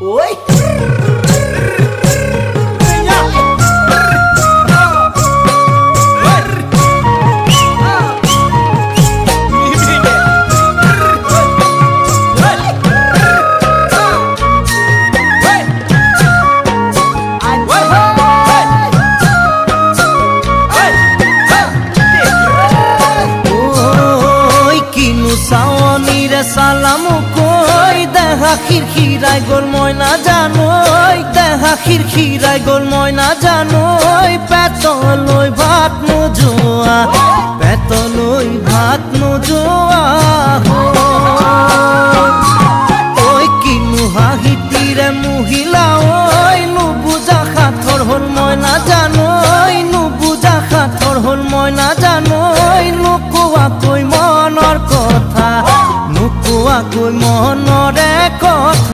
ওই সালামু কই দেখা খিরখিরাই গোল ময়না জানোই দেখা খিরখিরাই গোল ময়না জানোই পেটলই ভাত নোজোয়া পেটলই ভাত নোজোয়া